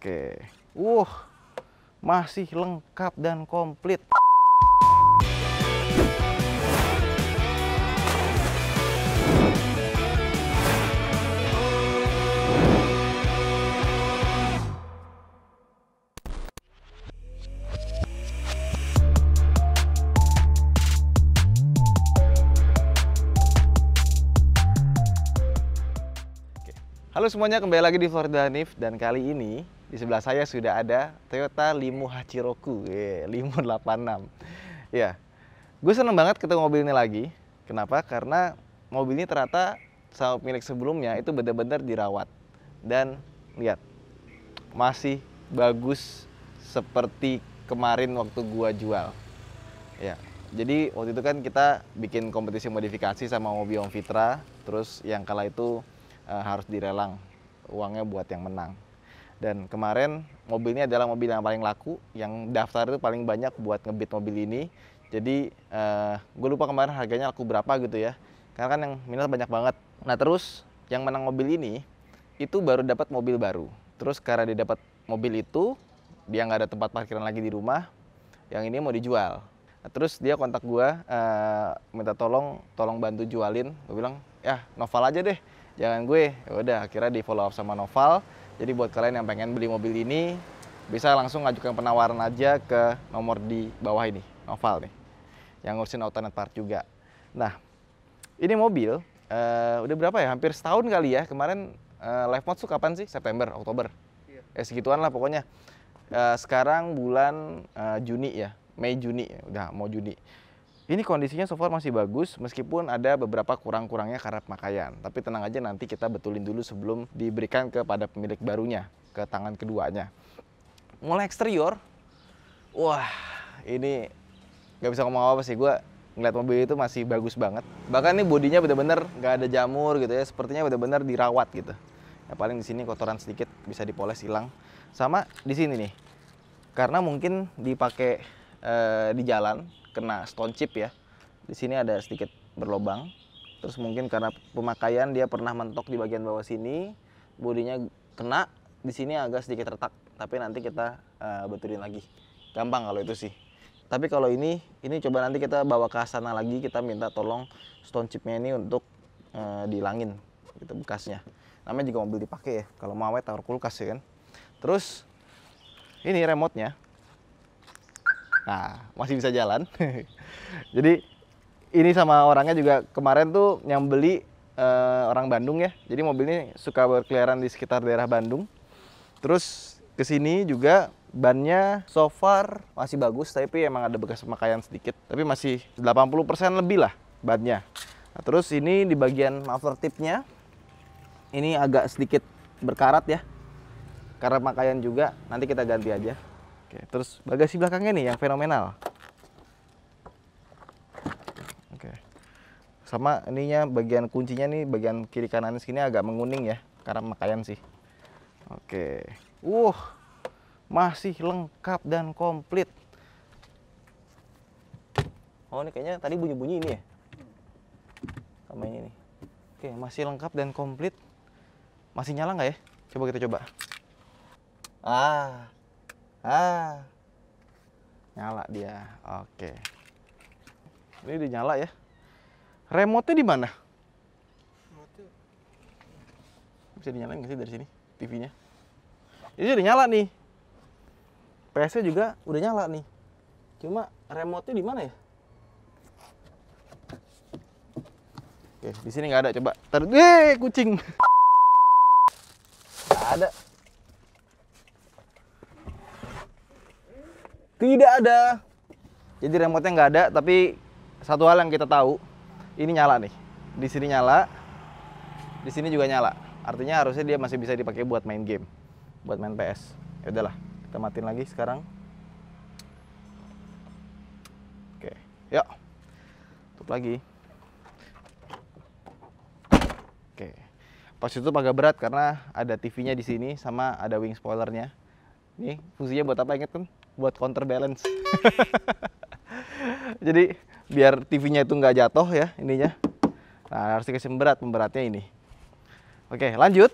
Oke. Masih lengkap dan komplit. Halo semuanya, kembali lagi di Florida Hanif, dan kali ini di sebelah saya sudah ada Toyota Limo Hachiroku Limo 86. Ya, gue seneng banget ketemu mobil ini lagi. Kenapa? Karena mobil ini ternyata sama pemilik sebelumnya itu benar-benar dirawat. Dan lihat, masih bagus seperti kemarin waktu gua jual. Ya, jadi waktu itu kan kita bikin kompetisi modifikasi sama mobil Om Fitra. Terus yang kala itu harus dilelang uangnya buat yang menang. Dan kemarin mobil ini adalah mobil yang paling laku, yang daftar itu paling banyak buat ngebit mobil ini. Jadi gue lupa kemarin harganya laku berapa gitu ya, karena kan yang minat banyak banget. Nah terus yang menang mobil ini itu baru dapat mobil baru. Terus karena dia dapat mobil itu, dia nggak ada tempat parkiran lagi di rumah, yang ini mau dijual. Nah, terus dia kontak gue, minta tolong bantu jualin. Gue bilang ya Noval aja deh, jangan gue. Ya udah, akhirnya di follow up sama Noval. Jadi buat kalian yang pengen beli mobil ini, bisa langsung ngajukan penawaran aja ke nomor di bawah ini, Noval nih, yang ngurusin alternate part juga. Nah, ini mobil udah berapa ya? Hampir setahun kali ya. Kemarin live mode tuh kapan sih? September, Oktober? Iya. Segituan lah pokoknya. Sekarang bulan Juni ya, Mei Juni, udah mau Juni. Ini kondisinya so far masih bagus, meskipun ada beberapa kurang-kurangnya karena pemakaian. Tapi tenang aja, nanti kita betulin dulu sebelum diberikan kepada pemilik barunya, ke tangan keduanya. Mulai eksterior, wah ini nggak bisa ngomong apa sih, gue ngeliat mobil itu masih bagus banget. Bahkan ini bodinya bener-bener nggak ada jamur gitu ya, sepertinya bener-bener dirawat gitu. Ya paling di sini kotoran sedikit bisa dipoles hilang. Sama di sini nih, karena mungkin dipakai di jalan, kena stone chip ya. Di sini ada sedikit berlobang. Terus mungkin karena pemakaian dia pernah mentok di bagian bawah sini, bodinya kena, di sini agak sedikit retak. Tapi nanti kita betulin lagi. Gampang kalau itu sih. Tapi kalau ini coba nanti kita bawa ke sana lagi, kita minta tolong stone chipnya ini untuk dihilangin gitu bekasnya. Namanya juga mobil dipakai ya. Kalau mau awet taruh kulkas ya kan. Terus ini remote-nya. Nah, masih bisa jalan. Jadi ini sama orangnya juga kemarin tuh yang beli orang Bandung ya. Jadi mobil ini suka berkeliaran di sekitar daerah Bandung. Terus kesini juga bannya so far masih bagus, tapi emang ada bekas pemakaian sedikit. Tapi masih 80% lebih lah bannya. Nah, terus ini di bagian muffler tipnya, ini agak sedikit berkarat ya. Karena pemakaian juga, nanti kita ganti aja. Oke, terus bagasi belakangnya nih yang fenomenal. Oke. Sama ininya bagian kuncinya nih, bagian kiri kanan sini agak menguning ya, karena pemakaian sih. Oke. Masih lengkap dan komplit. Oh, ini kayaknya tadi bunyi-bunyi ini ya. Sama ini nih. Oke, masih lengkap dan komplit. Masih nyala nggak ya? Coba kita coba. Nyala dia. Oke. Ini udah nyala ya. Remote-nya di mana? Bisa dinyalain nggak sih dari sini TV-nya? Ini udah nyala nih. PS-nya juga udah nyala nih. Cuma remote-nya di mana ya? Oke, di sini nggak ada. Coba. Kucing. Nggak ada. Tidak ada. Jadi remote-nya nggak ada, tapi satu hal yang kita tahu, ini nyala nih. Di sini nyala, di sini juga nyala. Artinya harusnya dia masih bisa dipakai buat main game, buat main PS. Ya udahlah, kita matiin lagi sekarang. Oke, yuk. Tutup lagi. Oke. Pas itu agak berat karena ada TV-nya di sini sama ada wing spoilernya. Ini fungsinya buat apa, inget kan? Buat counterbalance. Jadi biar TV-nya itu nggak jatuh ya ininya. Nah, harus dikasih pemberatnya ini. Oke, lanjut.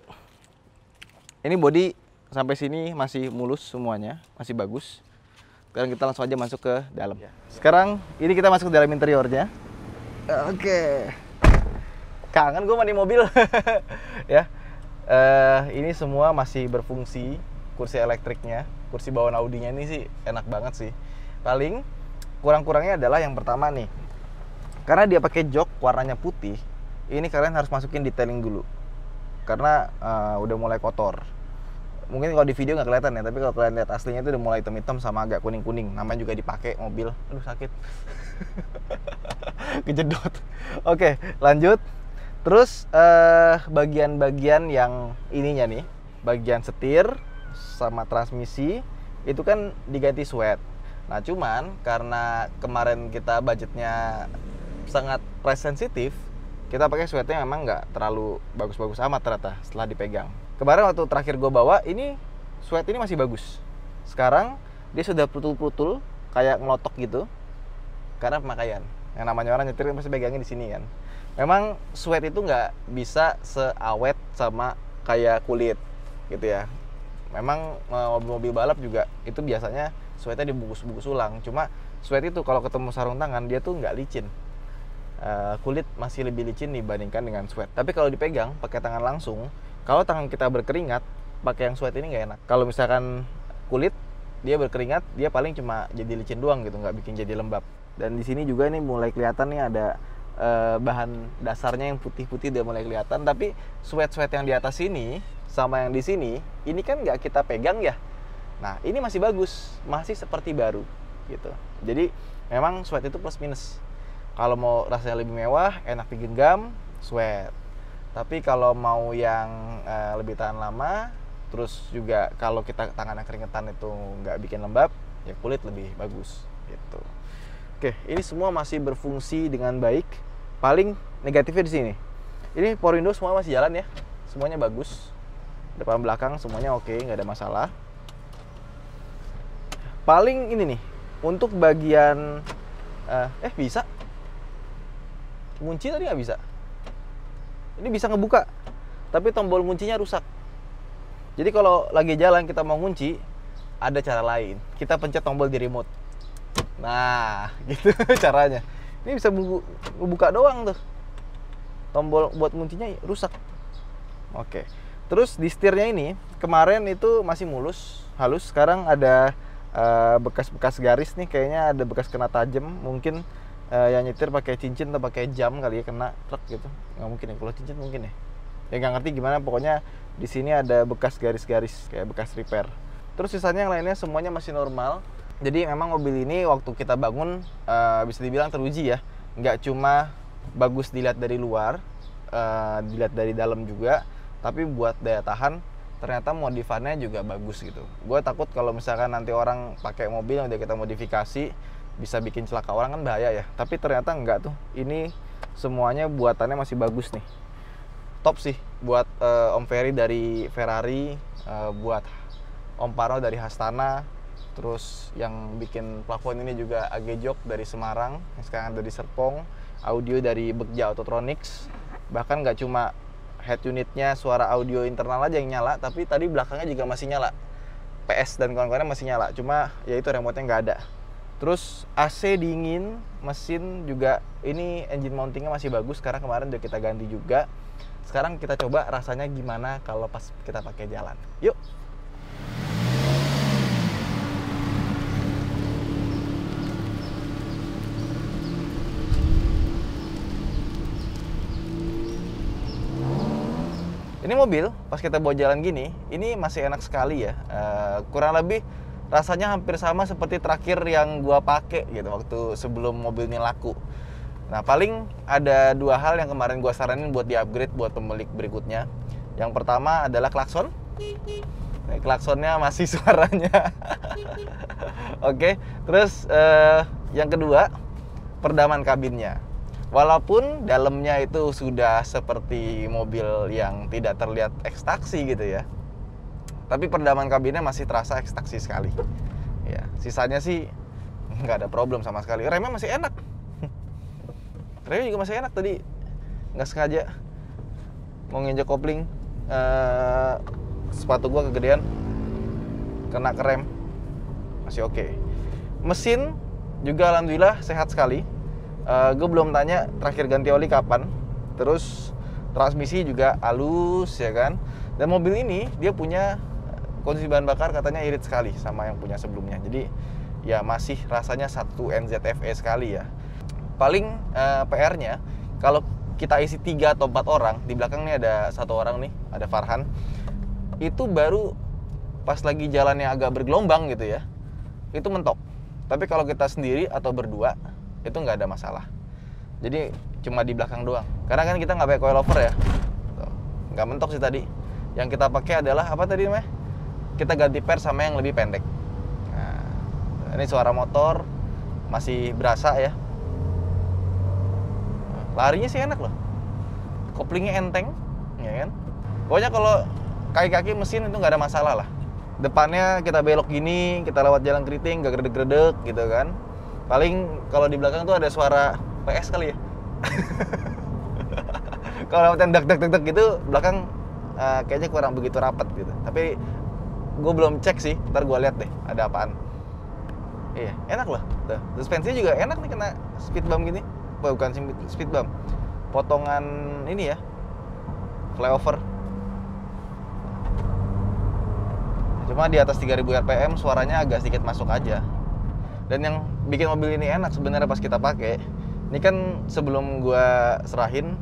Ini bodi sampai sini masih mulus semuanya, masih bagus. Sekarang kita langsung aja masuk ke dalam. Sekarang ini kita masuk ke dalam interiornya. Oke. Kangen gue mandi mobil. Ya. Ini semua masih berfungsi. Kursi elektriknya, kursi bawaan Audinya ini sih enak banget sih. Paling kurang-kurangnya adalah yang pertama nih. Karena dia pakai jok warnanya putih, ini kalian harus masukin detailing dulu. Karena udah mulai kotor. Mungkin kalau di video nggak kelihatan ya, tapi kalau kalian lihat aslinya itu udah mulai hitam-hitam sama agak kuning-kuning. Namanya juga dipakai mobil. Aduh sakit. Kejedot. Oke, lanjut. Terus bagian-bagian yang ininya nih, bagian setir sama transmisi itu kan diganti sweat. Nah, cuman karena kemarin kita budgetnya sangat price sensitif, kita pakai sweatnya memang nggak terlalu bagus-bagus amat ternyata setelah dipegang. Kemarin waktu terakhir gue bawa ini, sweat ini masih bagus. Sekarang dia sudah putul-putul kayak ngelotok gitu karena pemakaian. Yang namanya orang nyetir kan pasti pegangnya di sini kan. Memang sweat itu nggak bisa seawet sama kayak kulit gitu ya. Memang mobil-mobil balap juga itu biasanya sweatnya dibungkus-bungkus ulang. Cuma sweat itu kalau ketemu sarung tangan dia tuh nggak licin. Kulit masih lebih licin dibandingkan dengan sweat. Tapi kalau dipegang pakai tangan langsung, kalau tangan kita berkeringat, pakai yang sweat ini nggak enak. Kalau misalkan kulit dia berkeringat, dia paling cuma jadi licin doang gitu, nggak bikin jadi lembab. Dan di sini juga nih mulai kelihatan nih ada bahan dasarnya yang putih-putih udah mulai kelihatan. Tapi sweat-sweat yang di atas ini sama yang di sini, ini kan nggak kita pegang ya. Nah ini masih bagus, masih seperti baru gitu. Jadi memang sweat itu plus minus. Kalau mau rasanya lebih mewah, enak digenggam, sweat. Tapi kalau mau yang lebih tahan lama, terus juga kalau kita tangannya keringetan itu nggak bikin lembab, ya kulit lebih bagus gitu. Oke, ini semua masih berfungsi dengan baik. Paling negatifnya di sini. Ini power window semua masih jalan ya, semuanya bagus. Depan belakang semuanya oke, nggak ada masalah. Paling ini nih, untuk bagian bisa. Kunci tadi nggak bisa. Ini bisa ngebuka, tapi tombol kuncinya rusak. Jadi kalau lagi jalan kita mau kunci, ada cara lain. Kita pencet tombol di remote. Nah, gitu caranya. Ini bisa buka doang tuh. Tombol buat kuncinya rusak. Oke. Terus di setirnya ini, kemarin itu masih mulus, halus. Sekarang ada bekas-bekas garis nih, kayaknya ada bekas kena tajam. Mungkin yang nyetir pakai cincin atau pakai jam kali ya, kena truk gitu. Nggak mungkin ya, kalau cincin mungkin ya. Ya nggak ngerti gimana, pokoknya di sini ada bekas garis-garis kayak bekas repair. Terus sisanya yang lainnya semuanya masih normal. Jadi memang mobil ini waktu kita bangun bisa dibilang teruji ya. Nggak cuma bagus dilihat dari luar, dilihat dari dalam juga, tapi buat daya tahan ternyata modifannya juga bagus gitu. Gue takut kalau misalkan nanti orang pakai mobil yang udah kita modifikasi bisa bikin celaka orang kan bahaya ya. Tapi ternyata enggak tuh. Ini semuanya buatannya masih bagus nih. Top sih buat Om Ferry dari Ferrari, buat Om Parno dari Hastana, terus yang bikin plafon ini juga Agejok dari Semarang, yang sekarang ada di Serpong, audio dari Begja Autotronics. Bahkan nggak cuma head unitnya suara audio internal aja yang nyala, tapi tadi belakangnya juga masih nyala. PS dan kawan-kawannya masih nyala, cuma ya itu remote-nya nggak ada. Terus AC dingin, mesin juga ini engine mountingnya masih bagus karena kemarin udah kita ganti juga. Sekarang kita coba rasanya gimana kalau pas kita pakai jalan. Yuk. Ini mobil pas kita bawa jalan gini, ini masih enak sekali ya. Kurang lebih rasanya hampir sama seperti terakhir yang gua pakai gitu waktu sebelum mobil ini laku. Nah, paling ada dua hal yang kemarin gua saranin buat di-upgrade buat pemilik berikutnya. Yang pertama adalah klakson. Nah, klaksonnya masih suaranya. Oke, terus yang kedua peredaman kabinnya. Walaupun dalamnya itu sudah seperti mobil yang tidak terlihat ekstaksi gitu ya, tapi peredaman kabinnya masih terasa ekstaksi sekali. Ya, sisanya sih nggak ada problem sama sekali. Remnya masih enak. Remnya juga masih enak tadi. Nggak sengaja mau nginjek kopling, sepatu gua kegedean. kena ke rem masih oke. Mesin juga alhamdulillah sehat sekali. Gue belum tanya terakhir ganti oli kapan. Terus transmisi juga halus ya kan. Dan mobil ini dia punya kondisi bahan bakar katanya irit sekali sama yang punya sebelumnya. Jadi ya masih rasanya satu NZFE sekali ya. Paling PR-nya kalau kita isi 3 atau 4 orang, di belakang nih ada 1 orang nih, ada Farhan. Itu baru pas lagi jalannya agak bergelombang gitu ya, itu mentok. Tapi kalau kita sendiri atau berdua, itu nggak ada masalah. Jadi cuma di belakang doang. Karena kan kita nggak pakai coilover ya, nggak mentok sih tadi. Yang kita pakai adalah apa tadi namanya? Kita ganti per sama yang lebih pendek. Nah, ini suara motor masih berasa ya. Larinya sih enak loh, koplingnya enteng, ya kan. Pokoknya kalau kaki-kaki mesin itu nggak ada masalah lah. Depannya kita belok gini, kita lewat jalan keriting, nggak gredeg-gredeg gitu kan. Paling kalau di belakang tuh ada suara PS kali ya. Kalau lewatin dak gitu, belakang kayaknya kurang begitu rapat gitu. Tapi gue belum cek sih, ntar gue lihat deh ada apaan. Iya, enak loh. Tuh, suspensinya juga enak nih kena speed bump gini. Bukan speed bump, potongan ini ya, flyover. Cuma di atas 3000 rpm suaranya agak sedikit masuk aja. Dan yang bikin mobil ini enak sebenarnya pas kita pakai, ini kan sebelum gua serahin,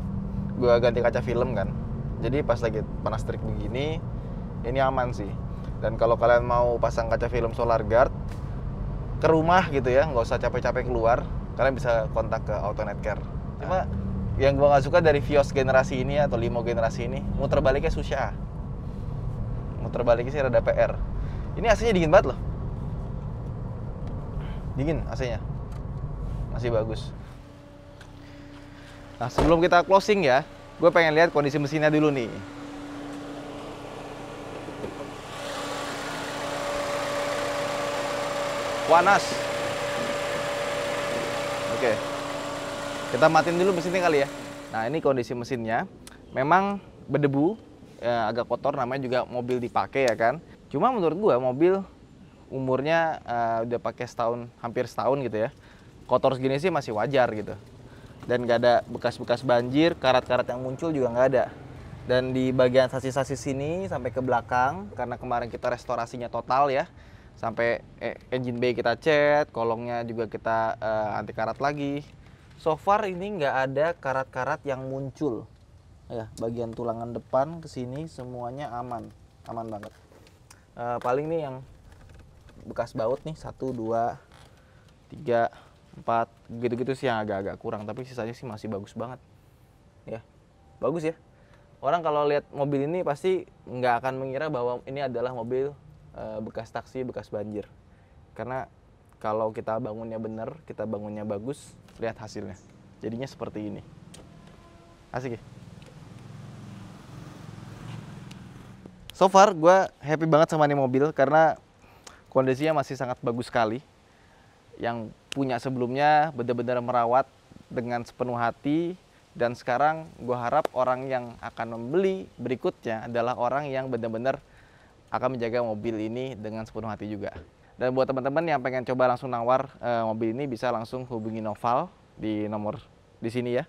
gua ganti kaca film kan. Jadi pas lagi panas terik begini, ini aman sih. Dan kalau kalian mau pasang kaca film solar guard ke rumah gitu ya, nggak usah capek-capek keluar, kalian bisa kontak ke Autonet Care. Cuma yang gua nggak suka dari Vios generasi ini atau Limo generasi ini, muter baliknya susah. Muter baliknya sih rada PR. Ini AC-nya dingin banget loh. Dingin AC-nya. Masih bagus. Nah, sebelum kita closing ya, gue pengen lihat kondisi mesinnya dulu nih. Panas. Oke, kita matiin dulu mesinnya kali ya. Nah, ini kondisi mesinnya. Memang berdebu, agak kotor, namanya juga mobil dipakai ya kan. Cuma menurut gua mobil umurnya udah pakai setahun, hampir setahun gitu ya. Kotor segini sih masih wajar gitu. Dan nggak ada bekas-bekas banjir, karat-karat yang muncul juga nggak ada. Dan di bagian sasis-sasis sini sampai ke belakang, karena kemarin kita restorasinya total ya. Sampai engine bay kita cat, kolongnya juga kita anti karat lagi. So far ini nggak ada karat-karat yang muncul. Ya, bagian tulangan depan ke sini semuanya aman, aman banget. Paling nih yang bekas baut nih 1, 2, 3, 4 gitu-gitu sih yang agak-agak kurang, tapi sisanya sih masih bagus banget. Ya, bagus ya. Orang kalau lihat mobil ini pasti nggak akan mengira bahwa ini adalah mobil bekas taksi, bekas banjir. Karena kalau kita bangunnya bener, kita bangunnya bagus, lihat hasilnya. Jadinya seperti ini. Asik ya? So far gue happy banget sama ini mobil karena kondisinya masih sangat bagus sekali. Yang punya sebelumnya benar-benar merawat dengan sepenuh hati. Dan sekarang gue harap orang yang akan membeli berikutnya adalah orang yang benar-benar akan menjaga mobil ini dengan sepenuh hati juga. Dan buat teman-teman yang pengen coba langsung nawar mobil ini, bisa langsung hubungi Noval di nomor di sini ya.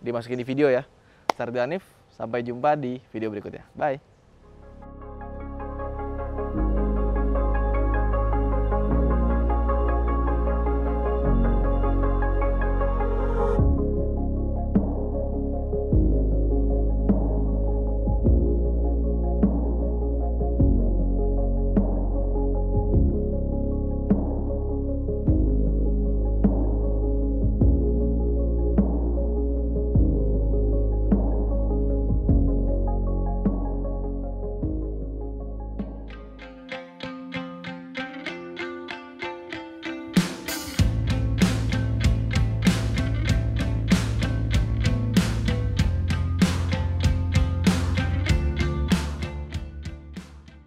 Dimasukin di video ya. Sardi Hanif, sampai jumpa di video berikutnya. Bye.